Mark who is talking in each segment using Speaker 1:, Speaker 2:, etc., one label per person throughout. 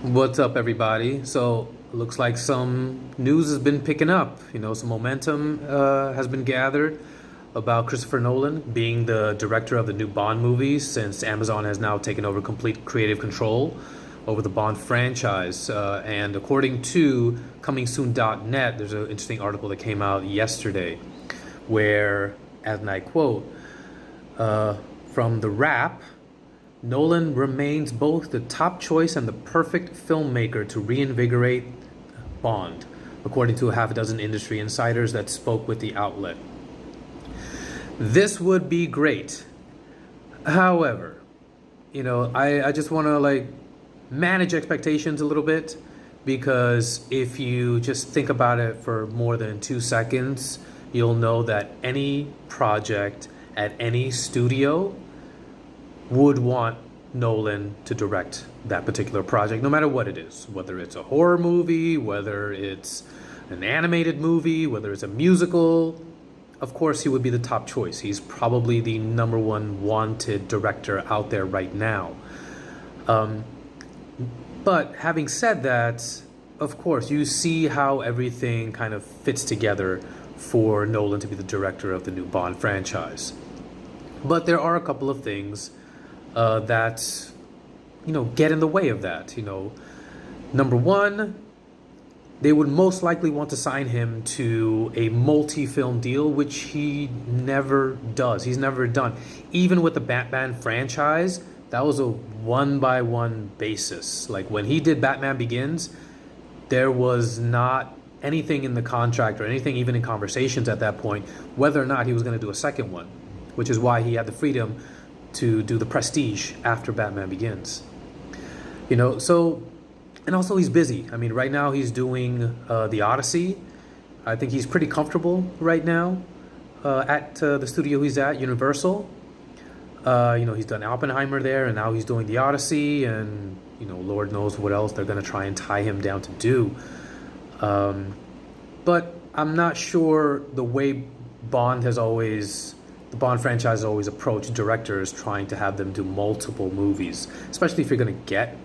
Speaker 1: What's up, everybody? So, looks like some news has been picking up. Some momentum has been gathered about Christopher Nolan being the director of the new Bond movies since Amazon has now taken over complete creative control over the Bond franchise. And according to comingsoon.net, there's an interesting article that came out yesterday where, and I quote, from the Wrap, Nolan remains both the top choice and the perfect filmmaker to reinvigorate Bond, according to a half a dozen industry insiders that spoke with the outlet. This would be great. However, I just want to manage expectations a little bit, because if you just think about it for more than 2 seconds, you'll know that any project at any studio would want Nolan to direct that particular project, no matter what it is, whether it's a horror movie, whether it's an animated movie, whether it's a musical. Of course, he would be the top choice. He's probably the number one wanted director out there right now. But having said that, of course, you see how everything kind of fits together for Nolan to be the director of the new Bond franchise. But there are a couple of things that get in the way of that. Number one, they would most likely want to sign him to a multi-film deal, which he never does. He's never done. Even with the Batman franchise, that was a one-by-one basis. Like when he did Batman Begins, there was not anything in the contract or anything even in conversations at that point whether or not he was going to do a second one, which is why he had the freedom to do the Prestige after Batman Begins. And also he's busy. I mean, right now he's doing the Odyssey. I think he's pretty comfortable right now at the studio he's at, Universal. He's done Oppenheimer there, and now he's doing the Odyssey, and Lord knows what else they're going to try and tie him down to do. But I'm not sure the way the Bond franchise has always approached directors, trying to have them do multiple movies, especially if you're going to get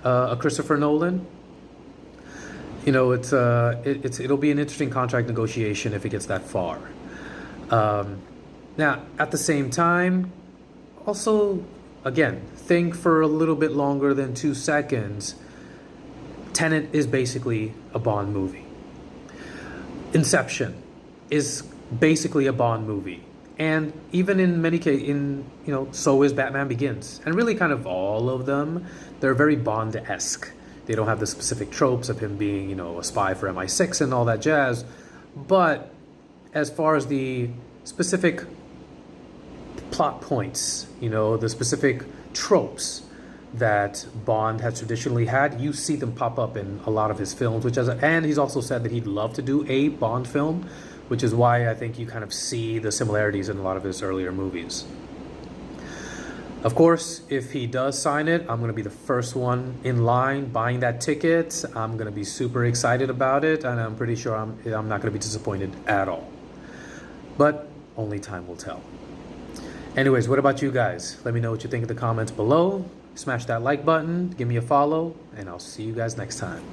Speaker 1: a Christopher Nolan. It'll be an interesting contract negotiation if it gets that far. Now, at the same time, also, again, think for a little bit longer than 2 seconds. Tenet is basically a Bond movie. Inception is basically a Bond movie. And even in many cases, so is Batman Begins. And really kind of all of them, they're very Bond-esque. They don't have the specific tropes of him being, a spy for MI6 and all that jazz. But as far as the specific plot points, the specific tropes that Bond has traditionally had, you see them pop up in a lot of his films, and he's also said that he'd love to do a Bond film, which is why I think you kind of see the similarities in a lot of his earlier movies. Of course, if he does sign it, I'm going to be the first one in line buying that ticket. I'm going to be super excited about it, and I'm pretty sure I'm not going to be disappointed at all. But only time will tell. Anyways, what about you guys? Let me know what you think in the comments below. Smash that like button, give me a follow, and I'll see you guys next time.